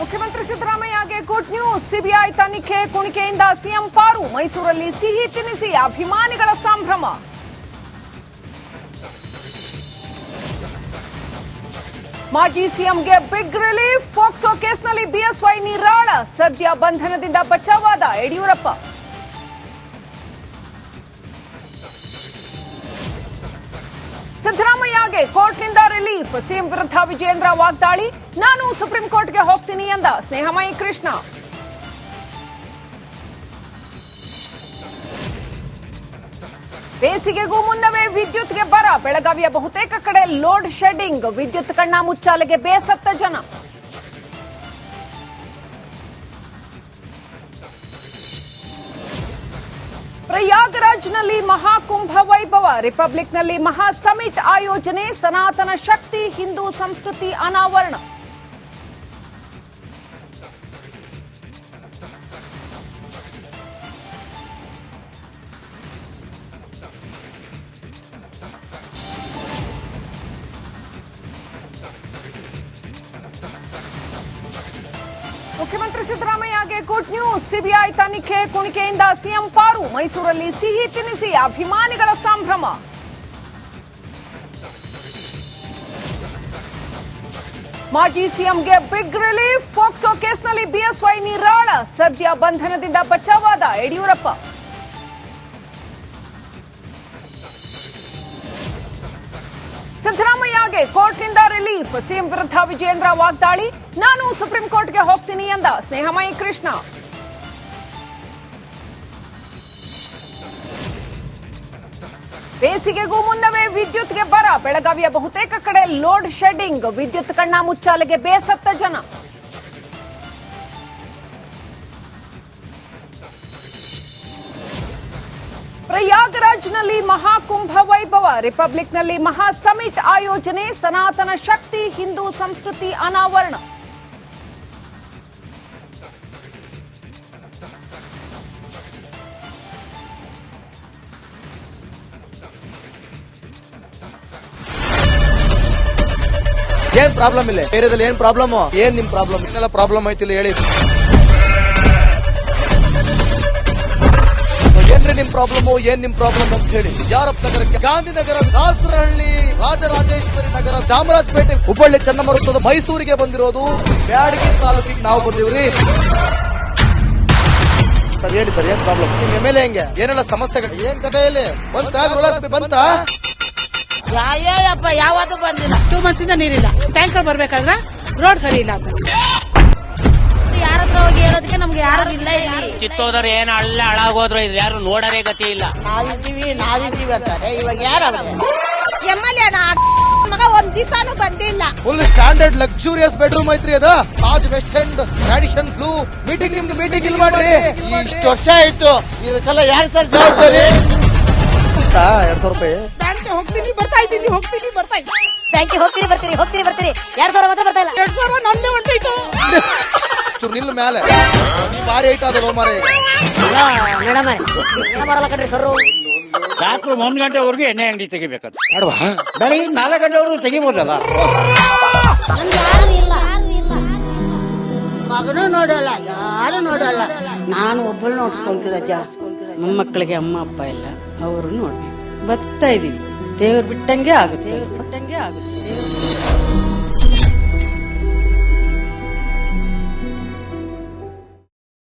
ಮುಖ್ಯಮಂತ್ರಿ ಸಿದ್ದರಾಮಯ್ಯಗೆ good news. CBI ತನಿಖೆ ಕುಣಿಕೆಯಿಂದ CM ಪಾರು. ಮೈಸೂರಲ್ಲಿ ಸಿಹಿ ತಿನಿಸಿ ಅಭಿಮಾನಿಗಳ ಸಂಭ್ರಮ. ಮಾಜಿ ಸಿಎಂಗೆ ಬಿಗ್ ರಿಲೀಫ್. ಪೋಕ್ಸೋ ಕೇಸ್ನಲ್ಲಿ ಬಿಎಸ್ವೈ ನಿರಾಳ. ಸದ್ಯ ಬಂಧನದಿಂದ ಬಚಾವಾದ ಯಡಿಯೂರಪ್ಪ. ಸಿದ್ದರಾಮಯ್ಯಗೆ ಕೋರ್ಟ್ನಿಂದ ರಿಲೀಫ್. ಸಿಎಂ ವಿರುದ್ಧ ವಿಜಯೇಂದ್ರ ವಾಗ್ದಾಳಿ. ನಾನು ಸುಪ್ರೀಂ ಕೋರ್ಟ್ಗೆ ಹೋಗ್ತೀನಿ ಎಂದ ಸ್ನೇಹಮಯಿ ಕೃಷ್ಣ. ಬೇಸಿಗೆಗೂ ಮುನ್ನವೇ ವಿದ್ಯುತ್ಗೆ ಬರ. ಬೆಳಗಾವಿಯ ಬಹುತೇಕ ಕಡೆ ಲೋಡ್ ಶೆಡ್ಡಿಂಗ್. ವಿದ್ಯುತ್ ಕಣ್ಣ ಮುಚ್ಚಾಲೆಗೆ ಬೇಸತ್ತ ಜನ. ಪ್ರಯಾಗರಾಜ್ನಲ್ಲಿ ಮಹಾಕುಂಭ ವೈಭವ. ರಿಪಬ್ಲಿಕ್ನಲ್ಲಿ ಮಹಾ ಸಮಿಟ್ ಆಯೋಜನೆ. ಸನಾತನ ಶಕ್ತಿ ಹಿಂದೂ ಸಂಸ್ಕೃತಿ ಅನಾವರಣ. ಮುಖ್ಯಮಂತ್ರಿ ಸಿದ್ದರಾಮಯ್ಯಗೆ ಗುಡ್ ನ್ಯೂಸ್. ಸಿಬಿಐ ತನಿಖೆ ಕುಣಿಕೆಯಿಂದ ಸಿಎಂ ಪಾರು. ಮೈಸೂರಲ್ಲಿ ಸಿಹಿ ತಿನಿಸಿ ಅಭಿಮಾನಿಗಳ ಸಂಭ್ರಮ. ಮಾಜಿ ಸಿಎಂಗೆ ಬಿಗ್ ರಿಲೀಫ್. ಪೋಕ್ಸೋ ಕೇಸ್ನಲ್ಲಿ ಬಿಎಸ್ವೈ ನಿರಾಳ. ಸದ್ಯ ಬಂಧನದಿಂದ ಬಚಾವಾದ ಯಡಿಯೂರಪ್ಪ. ಸಿದ್ದರಾಮಯ್ಯಗೆ ಕೋರ್ಟ್ನಿಂದ ರಿಲೀಫ್. ಸಿಎಂ ವಿರುದ್ಧ ವಿಜಯೇಂದ್ರ ವಾಗ್ದಾಳಿ. ನಾನು ಸುಪ್ರೀಂ ಕೋರ್ಟ್ಗೆ ಹೋಗ್ತೀನಿ ಎಂದ ಸ್ನೇಹಮಯಿ ಕೃಷ್ಣ. ಬೇಸಿಗೆಗೂ ಮುನ್ನವೇ ವಿದ್ಯುತ್ಗೆ ಬರ. ಬೆಳಗಾವಿಯ ಬಹುತೇಕ ಕಡೆ ಲೋಡ್ ಶೆಡ್ಡಿಂಗ್. ವಿದ್ಯುತ್ ಕಣ್ಣ ಮುಚ್ಚಾಲೆಗೆ ಬೇಸತ್ತ ಜನ. ಪ್ರಯಾಗರಾಜ್ನಲ್ಲಿ ಮಹಾಕುಂಭ ವೈಭವ. ರಿಪಬ್ಲಿಕ್ನಲ್ಲಿ ಮಹಾ ಸಮಿಟ್ ಆಯೋಜನೆ. ಸನಾತನ ಶಕ್ತಿ ಹಿಂದೂ ಸಂಸ್ಕೃತಿ ಅನಾವರಣ. ಏನ್ ಪ್ರಾಬ್ಲಮ್ ಇಲ್ಲ ಏರಿಯಾದಲ್ಲಿ? ಏನ್ ಪ್ರಾಬ್ಲಮ್? ಏನ್ ನಿಮ್ ಪ್ರಾಬ್ಲಮ್? ಏನೆಲ್ಲ ಪ್ರಾಬ್ಲಮ್ ಆಯ್ತಿಲ್ಲ ಹೇಳಿ. ಏನ್ರಿ ನಿಮ್ ಪ್ರಾಬ್ಲಮ್? ಏನ್ ನಿಮ್ ಪ್ರಾಬ್ಲಮ್ ಅಂತ ಹೇಳಿ. ಯಾರಪ್ಪ ನಗರಕ್ಕೆ? ಗಾಂಧಿನಗರ, ದಾಸರಹಳ್ಳಿ, ರಾಜರಾಜೇಶ್ವರಿ ನಗರ, ಚಾಮರಾಜಪೇಟೆ, ಹುಬ್ಬಳ್ಳಿ, ಚನ್ನಮರುತ್ತದ, ಮೈಸೂರಿಗೆ ಬಂದಿರೋದು. ಬ್ಯಾಡಗಿ ತಾಲೂಕಿಗೆ ನಾವು ಬಂದಿವ್ರಿ. ಸರ್ ಹೇಳಿ ಸರ್, ಏನ್ ಪ್ರಾಬ್ಲಮ್? ನಿಮ್ ಎಮ್ಎಲ್ಎ ಹೆಂಗೆ? ಏನೆಲ್ಲ ಸಮಸ್ಯೆಗಳು? ಏನ್ ಕಥೆ ಇಲ್ಲಿ ಬಂತ? ಅಯ್ಯಪ್ಪ ಯಾವತ್ತೂ ಬಂದಿಲ್ಲ. 2 months ಇಂದ ನೀರಿಲ್ಲ. ಟ್ಯಾಂಕರ್ ಬರ್ಬೇಕಾದ್ರೆ ರೋಡ್ ಸರಿ ಇಲ್ಲ ಅಂತ ಯಾರ ಹತ್ರ ಹೋಗಿ ಹೇಳೋದಕ್ಕೆ ನಮ್ಗೆ ಯಾರು ಇಲ್ಲ. ಇಲ್ಲಿ ಕಿತ್ತೋದ್ರೆ ಏನ್ ಹಾಳಾಗೋದ್ರು ಇದು ಯಾರು ನೋಡರೇ ಗತಿ ಇಲ್ಲ. ನಾವಿದ್ದೀವಿ ಅಂತಾರೆ. ಇವಾಗ ಯಾರು ಎಮ್ಎಲ್ಎ ಮಗ ಒಂದ್ ದಿವಸನೂ ಬಂದಿಲ್ಲ. ಫುಲ್ ಸ್ಟ್ಯಾಂಡರ್ಡ್ ಲಕ್ಸುರಿಯಸ್ ಬೆಡ್ರೂಮ್ ಐತ್ರಿ ಅದ. Taj West End Radisson Blu. ನಿಮ್ದು ಮೀಟಿಂಗ್ ಇಲ್ಲಿ ಮಾಡ್ರಿ. ಇಷ್ಟು ವರ್ಷ ಆಯ್ತು. ಇದಕ್ಕೆಲ್ಲ ಯಾರು ಸರ್ ಜವಾಬ್ದಾರಿ? 2,000 ರೂಪಾಯಿ ಹೋಗ್ತೀನಿ ಬರ್ತಾ ಇದ್ದೀನಿ. ಬ್ಯಾಂಕಿಗೆ ಹೋಗ್ತೀರಿ ಬರ್ತೀರಿ 2,000 ಮಾತ್ರ ಬರ್ತಾ ಇಲ್ಲ. 2,000 ನಂದೇ ಹೊಂಟೋಯ್ತು. ನಿಲ್ಲ ಮೇಲೆ ಭಾರಿ ಐಟ್ ಆದ ಮಾರೇ. ಬರಲ್ಲ ಕಣ್ರಿ ಸರ್. ರಾತ್ರಿ 1 ಗಂಟೆವರೆಗೂ ಎಣ್ಣೆ ಅಂಗಡಿ ತೆಗಿಬೇಕಂತ. ಬೆಳಿಗ್ಗೆ 4 ಗಂಟೆವರೆಗೂ ತೆಗಿಬೋದಲ್ಲ. ಮಗನೂ ನೋಡಲ್ಲ, ಯಾರು ನೋಡಲ್ಲ. ನಾನು ಒಬ್ಬಳು ನೋಡ್ಸ್ಕೊಂತೀರಜ್ಜ. ಮೊಮ್ಮಕ್ಕಳಿಗೆ ಅಮ್ಮ ಅಪ್ಪ ಇಲ್ಲ, ಅವರು ನೋಡಿ ಬರ್ತಾ ಇದೀವಿ. ದೇವ್ರು ಬಿಟ್ಟಂಗೆ ಆಗುತ್ತೆ.